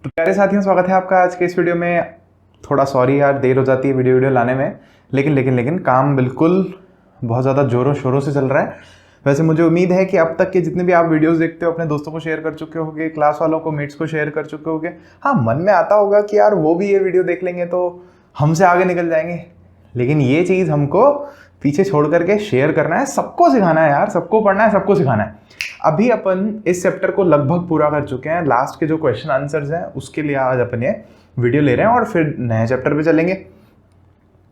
तो प्यारे साथियों, स्वागत है आपका आज के इस वीडियो में। थोड़ा सॉरी यार, देर हो जाती है वीडियो लाने में, लेकिन काम बिल्कुल बहुत ज़्यादा ज़ोरों शोरों से चल रहा है। वैसे मुझे उम्मीद है कि अब तक के जितने भी आप वीडियोस देखते हो अपने दोस्तों को शेयर कर चुके होगे, क्लास वालों को, मेट्स को शेयर कर चुके होगे। हाँ, मन में आता होगा कि यार वो भी ये वीडियो देख लेंगे तो हमसे आगे निकल जाएंगे, लेकिन ये चीज़ हमको पीछे छोड़ करके शेयर करना है, सबको सिखाना है यार, सबको पढ़ना है, सबको सिखाना है। अभी अपन इस चैप्टर को लगभग पूरा कर चुके हैं। लास्ट के जो क्वेश्चन आंसर्स हैं उसके लिए आज अपन ये वीडियो ले रहे हैं और फिर नए चैप्टर पे चलेंगे।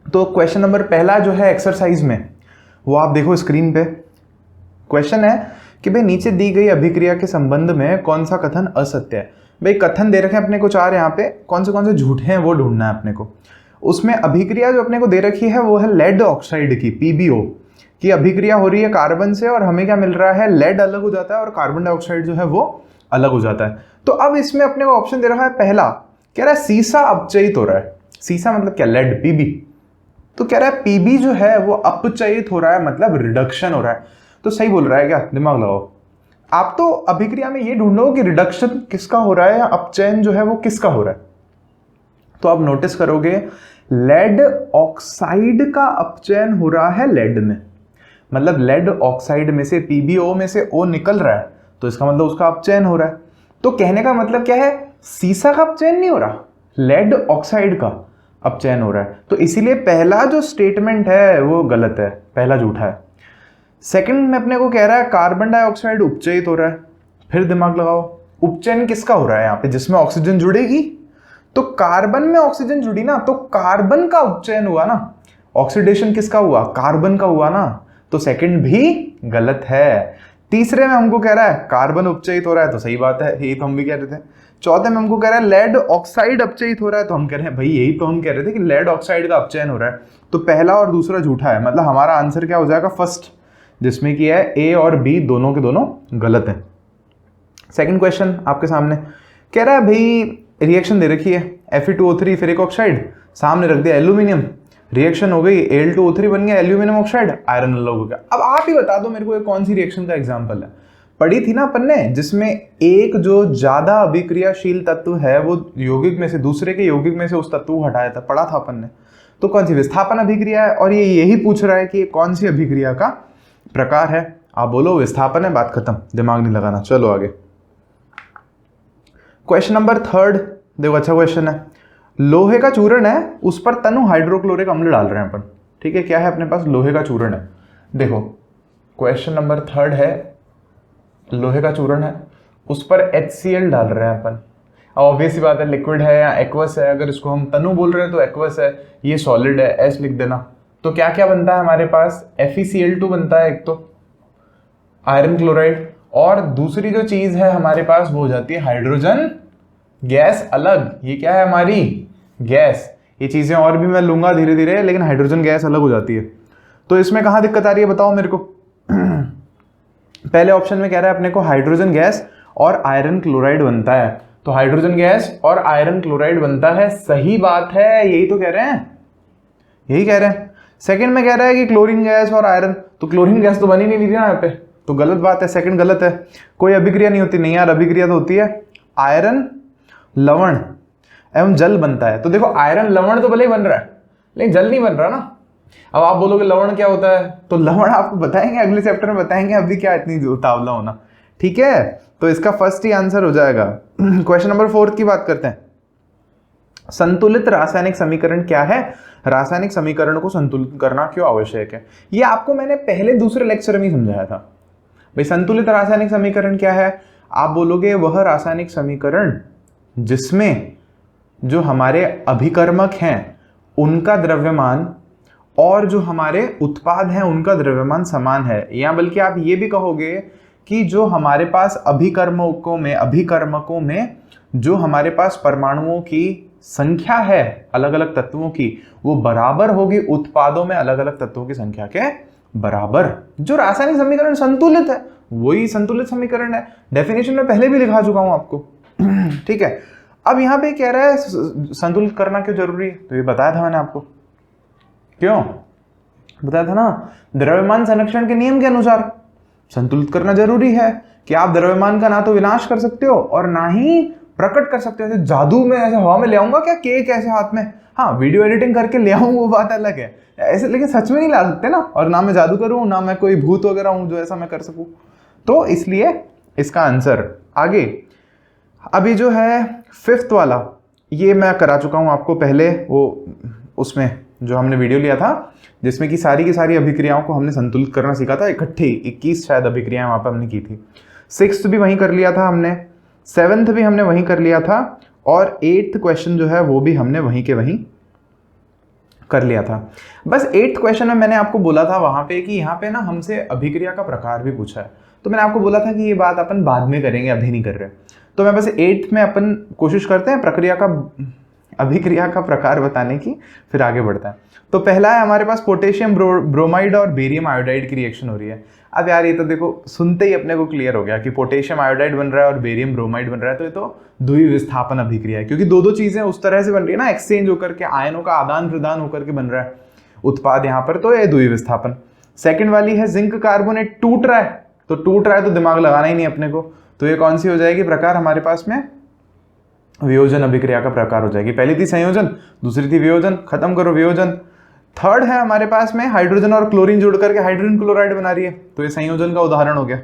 तो क्वेश्चन नंबर पहला जो है एक्सरसाइज में, वो आप देखो स्क्रीन पे। क्वेश्चन है कि भाई नीचे दी गई अभिक्रिया के संबंध में कौन सा कथन असत्य है। भाई कथन दे रखे हैं अपने को 4, यहाँ पे कौन से झूठे हैं वो ढूंढना है अपने को। उसमें अभिक्रिया जो अपने को दे रखी है वो है लेड ऑक्साइड की, PbO की अभिक्रिया हो रही है कार्बन से, और हमें क्या मिल रहा है, लेड अलग हो जाता है और कार्बन डाइऑक्साइड जो है वो अलग हो जाता है। तो अब इसमें अपने को ऑप्शन दे रखा है पहला, कह रहा है सीसा अपचयित हो रहा है। सीसा मतलब क्या, लेड, Pb। तो कह रहा है Pb जो है वो अपचयित हो रहा है, मतलब रिडक्शन हो रहा है। तो सही बोल रहा है क्या, दिमाग लगाओ। आप तो अभिक्रिया में ये ढूंढो कि रिडक्शन किसका हो रहा है या अपचयन जो है वो किसका हो रहा है। तो आप नोटिस करोगे लेड ऑक्साइड का अपचयन हो रहा है लेड में, मतलब लेड ऑक्साइड में से PbO में से O निकल रहा है, तो इसका मतलब उसका अपचयन हो रहा है। तो कहने का मतलब क्या है, सीसा का अपचयन नहीं हो रहा, लेड ऑक्साइड का अपचयन हो रहा है। तो इसीलिए पहला जो स्टेटमेंट है वो गलत है, पहला झूठा है। सेकंड में अपने को कह रहा है कार्बन डाइऑक्साइड उपचयित हो रहा है। फिर दिमाग लगाओ, उपचयन किसका हो रहा है यहाँ पे, जिसमें ऑक्सीजन जुड़ेगी। तो कार्बन में ऑक्सीजन जुड़ी ना, तो कार्बन का उपचयन हुआ ना, ऑक्सीडेशन किसका हुआ, कार्बन का हुआ ना। तो सेकंड भी गलत है। तीसरे में हमको कह रहा है कार्बन उपचयित हो रहा है, तो सही बात है, यही तो हम भी कह रहे थे। चौथे में हमको कह रहा है लेड ऑक्साइड अपचयित हो रहा है, तो हम कह रहे हैं भाई यही तो हम कह रहे थे कि लेड ऑक्साइड का अपचयन हो रहा है। तो पहला और दूसरा झूठा है, मतलब हमारा आंसर क्या हो जाएगा, फर्स्ट, जिसमें कि है A और B दोनों के दोनों गलत है। सेकंड क्वेश्चन आपके सामने कह रहा है भाई रिएक्शन दे रखी है Fe2O3 फेरिक ऑक्साइड, सामने रख दिया एल्यूमिनियम, रिएक्शन हो गई Al2O3 बन गया एल्यूमिनियम ऑक्साइड, आयरन अलग हो गया। अब आप ही बता दो मेरे को ये कौन सी रिएक्शन का एग्जांपल है। पढ़ी थी ना अपन ने, जिसमें एक जो ज्यादा अभिक्रियाशील तत्व है वो यौगिक में से, दूसरे के यौगिक में से उस तत्व को हटाया था, पढ़ा था अपन ने। तो कौन सी, विस्थापन अभिक्रिया है, और ये यही पूछ रहा है कि कौन सी अभिक्रिया का प्रकार है। आप बोलो विस्थापन है, बात खत्म, दिमाग नहीं लगाना। चलो आगे। क्वेश्चन नंबर थर्ड देखो, अच्छा क्वेश्चन है। लोहे का चूर्ण है, उस पर तनु हाइड्रोक्लोरिक अम्ल डाल रहे हैं अपन, ठीक है। क्या है अपने पास, लोहे का चूर्ण है। देखो क्वेश्चन नंबर थर्ड है, लोहे का चूर्ण है, उस पर HCl डाल रहे हैं अपन। अब ऑब्वियस सी बात है, लिक्विड है या एक्वस है, अगर इसको हम तनु बोल रहे हैं तो एक्वस है, ये सॉलिड है, S लिख देना। तो क्या क्या बनता है हमारे पास, FeCl2 बनता है एक तो, आयरन क्लोराइड, और दूसरी जो चीज है हमारे पास वो हो जाती है हाइड्रोजन गैस अलग। ये क्या है, हमारी गैस। ये चीजें और भी मैं लूंगा धीरे धीरे, लेकिन हाइड्रोजन गैस अलग हो जाती है। तो इसमें कहां दिक्कत आ रही है बताओ मेरे को। पहले ऑप्शन में कह रहा है अपने को हाइड्रोजन गैस और आयरन क्लोराइड बनता है, तो हाइड्रोजन गैस और आयरन क्लोराइड बनता है, सही बात है, यही तो कह रहे हैं, यही कह रहे हैं। सेकंड में कह रहा है कि क्लोरीन गैस और आयरन, तो क्लोरीन गैस तो बनी नहीं थी यहाँ पे, तो गलत बात है, सेकंड गलत है। कोई अभिक्रिया नहीं होती, नहीं यार अभिक्रिया तो होती है, आयरन लवण एवं जल बनता है। तो देखो आयरन लवण तो भले ही बन रहा है, लेकिन जल नहीं बन रहा ना। अब आप बोलोगे लवण क्या होता है, तो लवण आपको बताएंगे अगले चैप्टर में, बताएंगे, अभी क्या इतनी उतावला होना, ठीक है। तो इसका फर्स्ट ही आंसर हो जाएगा। क्वेश्चन नंबर 4 की बात करते हैं। संतुलित रासायनिक समीकरण क्या है, रासायनिक समीकरण को संतुलित करना क्यों आवश्यक है। ये आपको मैंने पहले दूसरे लेक्चर में ही समझाया था। भाई संतुलित रासायनिक समीकरण क्या है, आप बोलोगे वह रासायनिक समीकरण जिसमें जो हमारे अभिकर्मक हैं उनका द्रव्यमान और जो हमारे उत्पाद हैं उनका द्रव्यमान समान है, या बल्कि आप ये भी कहोगे कि जो हमारे पास अभिकर्मकों में जो हमारे पास परमाणुओं की संख्या है अलग अलग तत्वों की, वो बराबर होगी उत्पादों में अलग अलग तत्वों की संख्या के बराबर। जो रासायनिक समीकरण संतुलित है वही संतुलित समीकरण है। डेफिनेशन में पहले भी लिखा चुका हूं आपको, ठीक है। अब यहां पे कह रहा है संतुलित करना क्यों जरूरी है, तो ये बताया था मैंने आपको, क्यों बताया था ना, द्रव्यमान संरक्षण के नियम के अनुसार संतुलित करना जरूरी है कि आप द्रव्यमान का ना तो विनाश कर सकते हो और ना ही प्रकट कर सकते हो, ऐसे जादू में ऐसे हवा में ले आऊंगा क्या केक ऐसे हाथ में, हाँ वीडियो एडिटिंग करके ले आऊँ वो बात अलग है, ऐसे लेकिन सच में नहीं ला सकते ना, और ना मैं जादू करूँ ना मैं कोई भूत वगैरह हूँ जो ऐसा मैं कर सकूँ। तो इसलिए इसका आंसर आगे अभी जो है 5th वाला ये मैं करा चुका हूँ आपको पहले, वो उसमें जो हमने वीडियो लिया था जिसमें कि सारी की सारी अभिक्रियाओं को हमने संतुलित करना सीखा था, इकट्ठी 21 शायद अभिक्रियाएं वहाँ पर हमने की थी। 6th भी वहीं कर लिया था हमने, 7th भी हमने वहीं कर लिया था, और 8th क्वेश्चन जो है वो भी हमने वहीं के वहीं कर लिया था। बस 8th क्वेश्चन में मैंने आपको बोला था वहाँ पे कि यहाँ पे ना हमसे अभिक्रिया का प्रकार भी पूछा है, तो मैंने आपको बोला था कि ये बात अपन बाद में करेंगे, अभी नहीं कर रहे। तो मैं बस 8th में अपन कोशिश करते हैं अभिक्रिया का प्रकार बताने की, फिर आगे बढ़ता है। तो पहला है हमारे पास पोटेशियम ब्रोमाइड और बेरियम आयोडाइड की रिएक्शन हो रही है। अब यार ये तो देखो सुनते ही अपने को क्लियर हो गया कि पोटेशियम आयोडाइड बन रहा है और बेरियम ब्रोमाइड बन रहा है, तो ये तो द्विविस्थापन अभिक्रिया है, क्योंकि दो दो चीजें उस तरह से बन रही है ना, एक्सचेंज होकर के आयनों का आदान प्रदान होकर के बन रहा है उत्पाद यहाँ पर, तो ये द्विविस्थापन। सेकंड वाली है जिंक कार्बोनेट टूट रहा है, तो टूट रहा है तो दिमाग लगाना ही नहीं अपने को, तो ये कौन सी हो जाएगी प्रकार हमारे पास में, वियोजन अभिक्रिया का प्रकार हो जाएगी। पहली थी संयोजन, दूसरी थी वियोजन, खत्म करो वियोजन। थर्ड है हमारे पास में हाइड्रोजन और क्लोरीन जुड़ करके हाइड्रोजन क्लोराइड बना रही है, तो ये संयोजन का उदाहरण हो गया।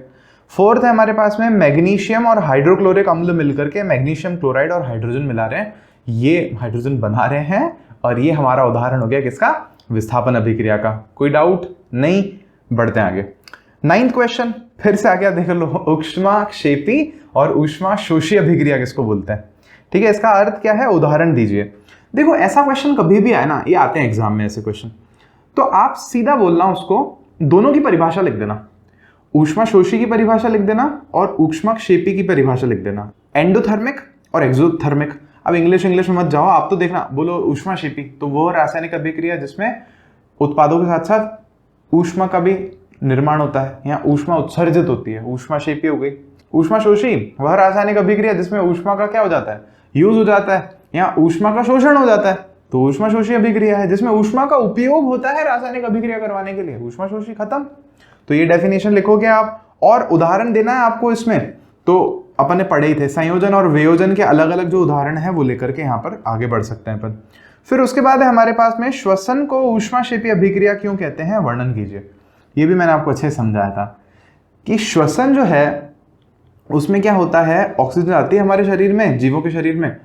फोर्थ है हमारे पास में मैग्नीशियम और हाइड्रोक्लोरिक अम्ल मिलकर के मैग्नीशियम क्लोराइड और हाइड्रोजन मिला रहे हैं, ये हाइड्रोजन बना रहे हैं, और ये हमारा उदाहरण हो गया किसका, विस्थापन अभिक्रिया का। कोई डाउट नहीं, बढ़ते हैं आगे। 9th क्वेश्चन फिर से आ गया, देख लो, ऊष्माक्षेपी और ऊष्माशोषी अभिक्रिया किसको बोलते हैं। ठीक है, इसका अर्थ क्या है, उदाहरण दीजिए। देखो ऐसा क्वेश्चन कभी भी आए ना, ये आते हैं एग्जाम में ऐसे क्वेश्चन, तो आप सीधा बोलना उसको, दोनों की परिभाषा लिख देना, ऊष्माशोषी की परिभाषा लिख देना और ऊष्माक्षेपी की परिभाषा लिख देना, एंडोथर्मिक और एक्सोथर्मिक। अब इंग्लिश में मत जाओ, आप तो देखना, बोलो ऊष्माक्षेपी तो वो रासायनिक अभिक्रिया जिसमें उत्पादों के साथ साथ ऊष्मा का भी निर्माण होता है, यहाँ ऊष्मा उत्सर्जित होती है, ऊष्माक्षेपी हो गई। ऊष्माशोषी वह रासायनिक अभिक्रिया जिसमें ऊष्मा का क्या हो जाता है, यूज हो जाता है, यहाँ ऊष्मा का शोषण हो जाता है, तो ऊष्माशोषी अभिक्रिया है। जिसमें ऊष्मा का उपयोग होता है रासायनिक अभिक्रिया करवाने के लिए, ऊष्माशोषी, खत्म। तो ये डेफिनेशन लिखोगे आप, और उदाहरण देना है आपको इसमें, तो अपन ने पढ़े ही थे, संयोजन और वियोजन के अलग अलग जो उदाहरण है वो लेकर के यहाँ पर आगे बढ़ सकते हैं अपन। फिर उसके बाद है हमारे पास में श्वसन को ऊष्माक्षेपी अभिक्रिया क्यों कहते हैं, वर्णन कीजिए। ये भी मैंने आपको अच्छे से समझाया था कि श्वसन जो है उसमें क्या होता है, ऑक्सीजन आती है हमारे शरीर में, जीवों के शरीर में,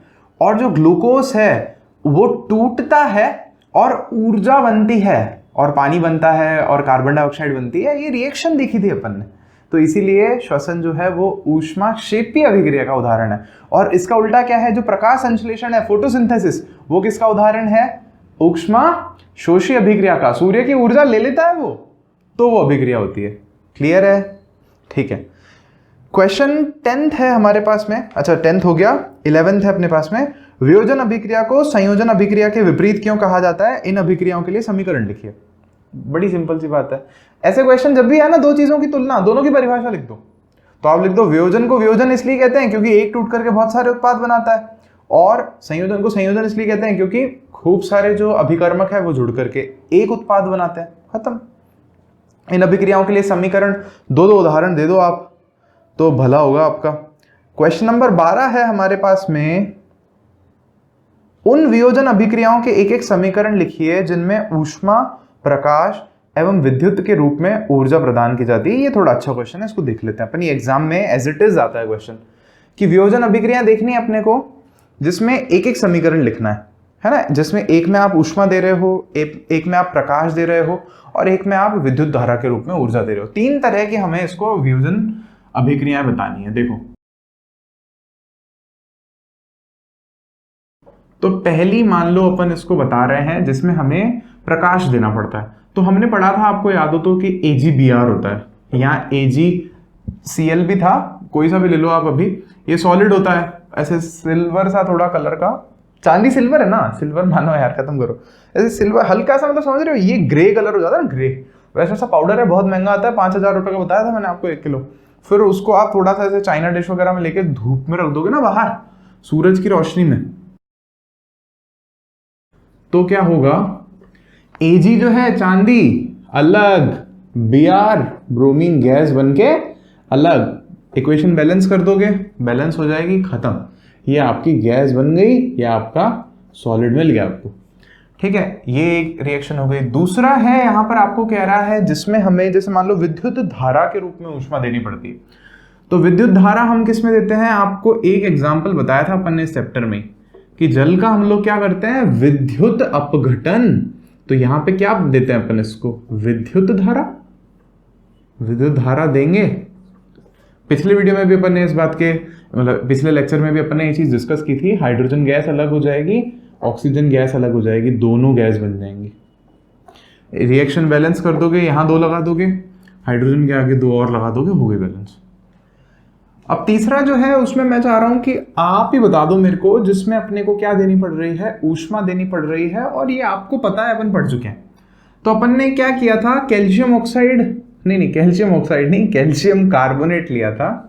और जो ग्लूकोज है वो टूटता है और ऊर्जा बनती है, और पानी बनता है और कार्बन डाइऑक्साइड बनती है। ये रिएक्शन देखी थी अपन ने, तो इसीलिए श्वसन जो है वो ऊष्माक्षेपी अभिक्रिया का उदाहरण है। और इसका उल्टा क्या है, जो प्रकाश संश्लेषण है, फोटोसिंथेसिस, वो किसका उदाहरण है, ऊष्माशोषी अभिक्रिया का। सूर्य की ऊर्जा ले लेता है वो, तो वो अभिक्रिया होती है। क्लियर है, ठीक है। क्वेश्चन 10th है हमारे पास में, अच्छा 10th हो गया, 11th है अपने पास में, वियोजन अभिक्रिया को संयोजन अभिक्रिया के विपरीत क्यों कहा जाता है, इन अभिक्रियाओं के लिए समीकरण लिखिए। बड़ी सिंपल सी बात है, ऐसे क्वेश्चन जब भी है ना, दो चीजों की तुलना, दोनों की परिभाषा लिख दो। तो आप लिख दो वियोजन को वियोजन इसलिए कहते हैं क्योंकि एक टूट करके बहुत सारे उत्पाद बनाता है, और संयोजन को संयोजन इसलिए कहते हैं क्योंकि खूब सारे जो अभिकर्मक है वो जुड़ करके एक उत्पाद बनाते हैं, खत्म। इन अभिक्रियाओं के लिए समीकरण दो उदाहरण दे दो आप, तो भला होगा आपका। क्वेश्चन नंबर 12 है हमारे पास में, उन वियोजन अभिक्रियाओं के एक एक समीकरण लिखिए जिनमें ऊष्मा, प्रकाश एवं विद्युत के रूप में ऊर्जा प्रदान की जाती है। ये थोड़ा अच्छा क्वेश्चन है, इसको देख लेते हैं अपन। ये एग्जाम में एज इट इज आता है क्वेश्चन कि वियोजन अभिक्रिया देखनी है अपने को जिसमें एक एक समीकरण लिखना है ना, जिसमें एक में आप ऊष्मा दे रहे हो, एक में आप प्रकाश दे रहे हो, और एक में आप विद्युत धारा के रूप में ऊर्जा दे रहे हो। 3 तरह की हमें इसको वियोजन अभिक्रियाएं बतानी है। देखो, तो पहली मान लो अपन इसको बता रहे हैं जिसमें हमें प्रकाश देना पड़ता है, तो हमने पढ़ा था, आपको याद हो तो, कि AgBr होता है, यहाँ AgCl भी था, कोई सा भी ले लो आप। अभी ये सॉलिड होता है, ऐसे सिल्वर सा थोड़ा कलर का, चांदी सिल्वर है ना, सिल्वर मानो यार, खत्म करो, ऐसे सिल्वर हल्का सा, मतलब समझ रहे हो, ये ग्रे कलर हो जाता है ना, ग्रे वैसा सा पाउडर है, बहुत महंगा आता है, 5000 रुपए का बताया था मैंने आपको 1 किलो। फिर उसको आप थोड़ा सा ऐसे चाइना डिश वगैरह में लेके धूप में रख दोगे ना बाहर, सूरज की रोशनी में, तो क्या होगा, Ag जो है चांदी अलग, Br ब्रोमीन गैस बनके अलग, इक्वेशन बैलेंस कर दोगे, बैलेंस हो जाएगी, खत्म। ये आपकी गैस बन गई या आपका सॉलिड मिल गया आपको। ठीक है, ये एक रिएक्शन हो गई। दूसरा है यहाँ पर आपको कह रहा है जिसमें हमें जैसे मान लो विद्युत धारा के रूप में ऊष्मा देनी पड़ती है। तो विद्युत धारा हम किस में देते हैं, आपको एक एग्जाम्पल बताया था अपन ने इस चैप्टर में कि जल का हम लोग क्या करते हैं, विद्युत अपघटन। तो यहाँ पे क्या देते हैं अपन इसको, विद्युत धारा। विद्युत धारा देंगे। पिछले वीडियो में भी अपन ने इस बात के मतलब पिछले लेक्चर में भी अपन ने ये चीज डिस्कस की थी, हाइड्रोजन गैस अलग हो जाएगी, ऑक्सीजन गैस अलग हो जाएगी, दोनों गैस बन जाएंगी। रिएक्शन बैलेंस कर दोगे, यहां 2 लगा दोगे, हाइड्रोजन के आगे 2 और लगा दोगे, हो गई बैलेंस। अब तीसरा जो है उसमें मैं चाह रहा हूं कि आप ही बता दो मेरे को, जिसमें अपने को क्या देनी पड़ रही है, ऊष्मा देनी पड़ रही है, और ये आपको पता है, अपन पढ़ चुके हैं। तो अपन ने क्या किया था, कैल्शियम ऑक्साइड नहीं कैल्शियम ऑक्साइड नहीं, कैल्शियम कार्बोनेट लिया था,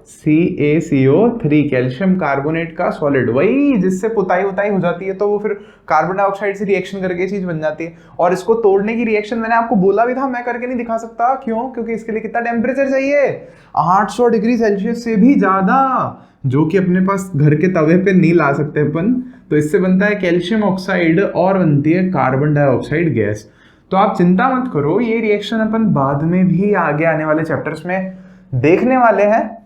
CaCO3, कैल्शियम कार्बोनेट का सॉलिड, वही जिससे पुताई उताई हो जाती है तो वो फिर कार्बन डाइऑक्साइड से रिएक्शन करके चीज बन जाती है। और इसको तोड़ने की रिएक्शन मैंने आपको बोला भी था, मैं करके नहीं दिखा सकता। क्यों? क्योंकि इसके लिए कितना टेम्परेचर चाहिए, 800 डिग्री सेल्सियस से भी ज्यादा, जो कि अपने पास घर के तवे पे नहीं ला सकते अपन। तो इससे बनता है कैल्शियम ऑक्साइड और बनती है कार्बन डाइऑक्साइड गैस। तो आप चिंता मत करो, ये रिएक्शन अपन बाद में भी आगे आने वाले चैप्टर्स में देखने वाले हैं।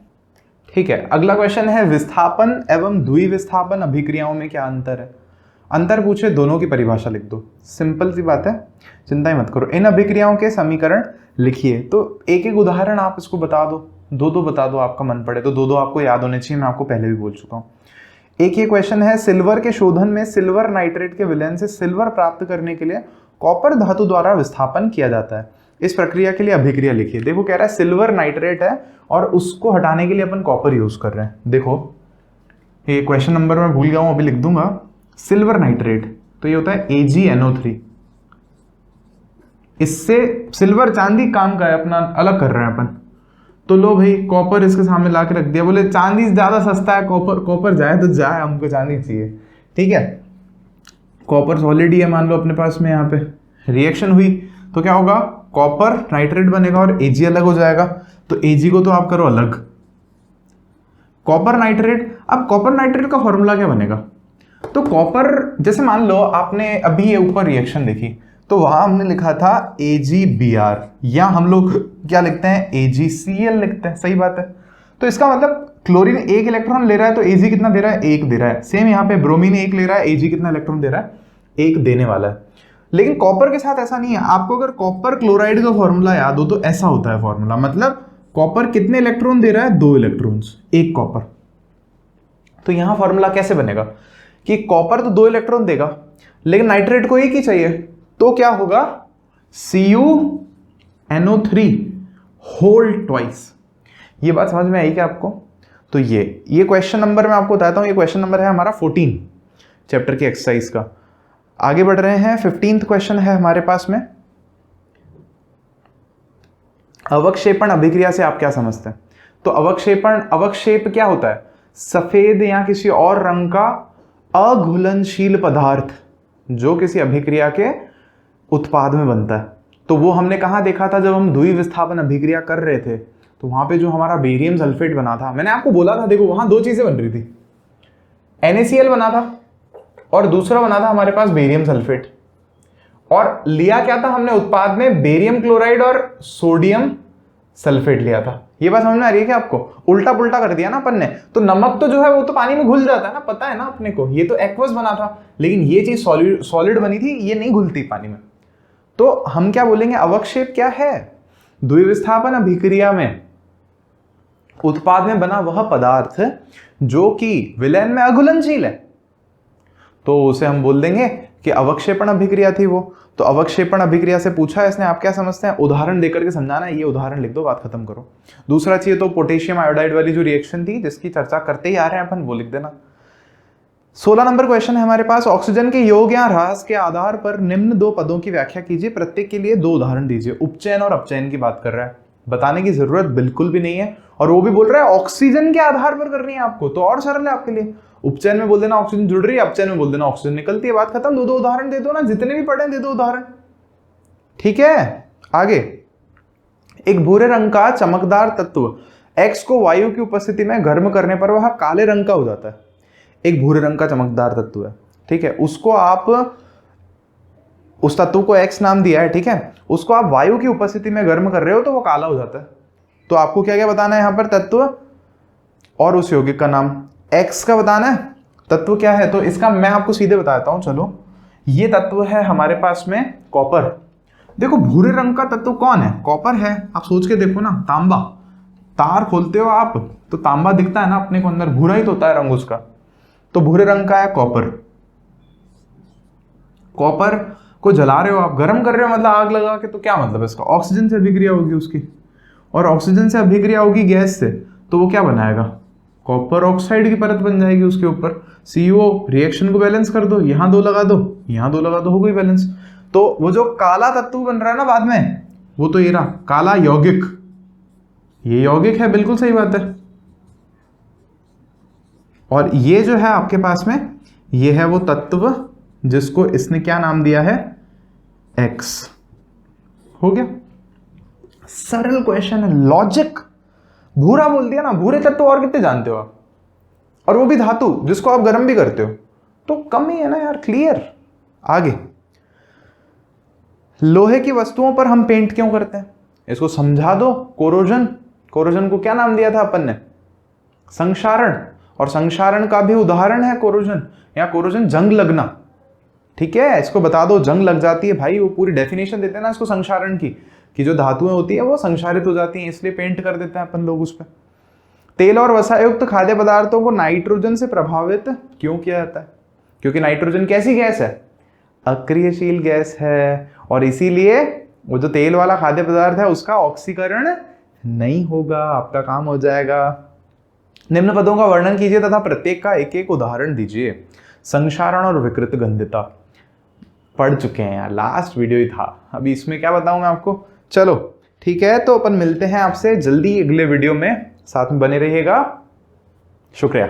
ठीक है, अगला क्वेश्चन है, विस्थापन एवं द्विविस्थापन अभिक्रियाओं में क्या अंतर है। अंतर पूछे, दोनों की परिभाषा लिख दो, सिंपल सी बात है, चिंता ही मत करो। इन अभिक्रियाओं के समीकरण लिखिए। तो एक एक उदाहरण आप इसको बता दो, 2-2 बता दो, आपका मन पड़े तो 2-2 आपको याद होने चाहिए, मैं आपको पहले भी बोल चुका हूँ। एक ये क्वेश्चन है, सिल्वर के शोधन में सिल्वर नाइट्रेट के विलयन से सिल्वर प्राप्त करने के लिए कॉपर धातु द्वारा विस्थापन किया जाता है, इस प्रक्रिया के लिए अभिक्रिया लिखिए। देखो कह रहा है सिल्वर नाइट्रेट है और उसको हटाने के लिए अपन कॉपर यूज कर रहे हैं। देखो ये क्वेश्चन नंबर मैं भूल गया हूं, अभी लिख दूंगा। सिल्वर नाइट्रेट तो ये होता है AgNO3। इससे सिल्वर चांदी काम का है अपना, अलग कर रहे हैं अपन। तो लो भाई कॉपर इसके सामने ला के रख दिया, बोले चांदी ज्यादा सस्ता है, कॉपर जाए तो जाए, हमको चांदी चाहिए। ठीक है, कॉपर सॉलिड ही है मान लो अपने पास में, यहाँ पे रिएक्शन हुई तो क्या होगा, कॉपर नाइट्रेट बनेगा और Ag अलग हो जाएगा। तो Ag को तो आप करो अलग, कॉपर नाइट्रेट। अब कॉपर नाइट्रेट का फॉर्मूला क्या बनेगा, तो कॉपर जैसे मान लो आपने अभी ये ऊपर रिएक्शन देखी, तो वहां हमने लिखा था AgBr, या हम लोग क्या लिखते हैं, AgCl लिखते हैं, सही बात है। तो इसका मतलब क्लोरीन 1 इलेक्ट्रॉन ले रहा है तो Ag कितना दे रहा है, 1 दे रहा है। सेम यहाँ पे ब्रोमीन 1 ले रहा है, Ag कितना इलेक्ट्रॉन दे रहा है, 1 देने वाला है। लेकिन कॉपर के साथ ऐसा नहीं है। आपको अगर कॉपर क्लोराइड का फॉर्मूला याद हो तो ऐसा होता है फॉर्मूला, मतलब कॉपर कितने इलेक्ट्रॉन दे रहा है, 2 इलेक्ट्रॉन्स, 1 कॉपर। तो यहां फॉर्मूला कैसे बनेगा कि कॉपर तो 2 इलेक्ट्रॉन देगा लेकिन नाइट्रेट को 1 ही चाहिए, तो क्या होगा, CuNO3 होल ट्वाइस। ये बात समझ में आई क्या आपको। तो ये क्वेश्चन नंबर मैं आपको बताता हूं, ये क्वेश्चन नंबर है हमारा 14 चैप्टर की एक्सरसाइज का। आगे बढ़ रहे हैं, 15th क्वेश्चन है हमारे पास में, अवक्षेपण अभिक्रिया से आप क्या समझते हैं। तो अवक्षेप क्या होता है, सफेद या किसी और रंग का अघुलनशील पदार्थ जो किसी अभिक्रिया के उत्पाद में बनता है। तो वो हमने कहां देखा था, जब हम द्विविस्थापन अभिक्रिया कर रहे थे, तो वहां पे जो हमारा बेरियम सल्फेट बना था, मैंने आपको बोला था, देखो वहां 2 चीजें बन रही थी, NaCl बना था और दूसरा बना था हमारे पास बेरियम सल्फेट। और लिया क्या था हमने उत्पाद में, बेरियम क्लोराइड और सोडियम सल्फेट लिया था। ये बात समझ में आ रही है क्या आपको, उल्टा पुल्टा कर दिया ना अपन ने। तो नमक तो जो है वो तो पानी में घुल जाता है ना, पता है ना अपने को, ये तो एक्वस बना था, लेकिन ये चीज सॉलिड बनी थी, ये नहीं घुलती पानी में। तो हम क्या बोलेंगे, अवक्षेप क्या है, द्विविस्थापन अभिक्रिया में उत्पाद में बना वह पदार्थ जो कि विलयन में अघुलनशील है, तो उसे हम बोल देंगे कि अवक्षेपण अभिक्रिया थी वो। तो अवक्षेपण अभिक्रिया से पूछा है इसने, आप क्या समझते हैं, उदाहरण देकर के समझाना है, ये उदाहरण लिख दो, बात खत्म करो। दूसरा चाहिए तो पोटेशियम आयोडाइड वाली जो रिएक्शन थी जिसकी चर्चा करते ही आ रहे हैं अपन, वो लिख देना। 16 नंबर क्वेश्चन है हमारे पास, ऑक्सीजन के योग या ह्रास के आधार पर निम्न 2 पदों की व्याख्या कीजिए, प्रत्येक के लिए 2 उदाहरण दीजिए। उपचयन और अपचयन की बात कर रहा है, बताने की जरूरत बिल्कुल भी नहीं है, और वो भी बोल रहा है ऑक्सीजन के आधार पर करनी है आपको, तो और सरल है आपके लिए। उपचयन में बोल देना ऑक्सीजन जुड़ रही है, अपचयन में बोल देना ऑक्सीजन निकलती है, बात खत्म। 2-2 उदाहरण दे दो ना, जितने भी पढ़े दे दो उदाहरण, ठीक है। आगे, एक भूरे रंग का चमकदार तत्व X को वायु की उपस्थिति में गर्म करने पर वह काले रंग का हो जाता है। एक भूरे रंग का चमकदार तत्व है, ठीक है, उसको आप, उस तत्व को X नाम दिया है, ठीक है, उसको आप वायु की उपस्थिति में गर्म कर रहे हो तो वो काला हो जाता है। तो आपको क्या क्या बताना है यहाँ पर, तत्व और उस यौगिक का नाम। X का बताना है, तत्व क्या है, तो इसका मैं आपको सीधे बताता हूं। चलो, ये तत्व है हमारे पास में कॉपर। देखो भूरे रंग का तत्व कौन है, कॉपर है। आप सोच के देखो ना, तांबा, तार खोलते हो आप तो तांबा दिखता है ना अपने को अंदर, भूरा ही तो होता है रंग उसका, तो भूरे रंग का है कॉपर। कॉपर को जला रहे हो आप, गर्म कर रहे हो मतलब आग लगा के, तो क्या मतलब इसका, ऑक्सीजन से अभिक्रिया होगी उसकी, और ऑक्सीजन से अभिक्रिया होगी गैस से, तो वो क्या बनाएगा, कॉपर ऑक्साइड की परत बन जाएगी उसके ऊपर। CO रिएक्शन को बैलेंस कर दो, यहां 2 लगा दो, यहां 2 लगा दो, हो गई बैलेंस। तो वो जो काला तत्व बन रहा है ना बाद में, वो तो ये रहा काला यौगिक, ये यौगिक है, बिल्कुल सही बात है। और ये जो है आपके पास में, ये है वो तत्व जिसको इसने क्या नाम दिया है, X। हो गया, सरल क्वेश्चन है, लॉजिक। भूरा बोल दिया ना, भूरे तत्व और कितने जानते हो आप, और वो भी धातु जिसको आप गर्म भी करते हो, तो कम ही है ना यार, क्लियर। आगे, लोहे की वस्तुओं पर हम पेंट क्यों करते हैं, इसको समझा दो। कोरोजन, कोरोजन को क्या नाम दिया था अपन ने, संक्षारण, और संक्षारण का भी उदाहरण है कोरोजन, या कोरोजन जंग लगना, ठीक है, इसको बता दो, जंग लग जाती है भाई, वो पूरी डेफिनेशन देते हैं ना इसको संक्षारण की, कि जो धातुएं होती है वो संक्षारित हो जाती हैं, इसलिए पेंट कर देते हैं अपन लोग उस पर। तेल और वसायुक्त खाद्य पदार्थों को नाइट्रोजन से प्रभावित क्यों किया जाता है, क्योंकि नाइट्रोजन कैसी गैस है, अक्रियशील गैस है, और इसीलिए वो जो तेल वाला खाद्य पदार्थ है उसका ऑक्सीकरण नहीं होगा, आपका काम हो जाएगा। निम्न पदों का वर्णन कीजिए तथा प्रत्येक का एक एक उदाहरण दीजिए। संक्षारण और विकृत गंधिता पढ़ चुके हैं यार, लास्ट वीडियो ही था, अभी इसमें क्या बताऊं मैं आपको। चलो ठीक है, तो अपन मिलते हैं आपसे जल्दी अगले वीडियो में, साथ में बने रहिएगा, शुक्रिया।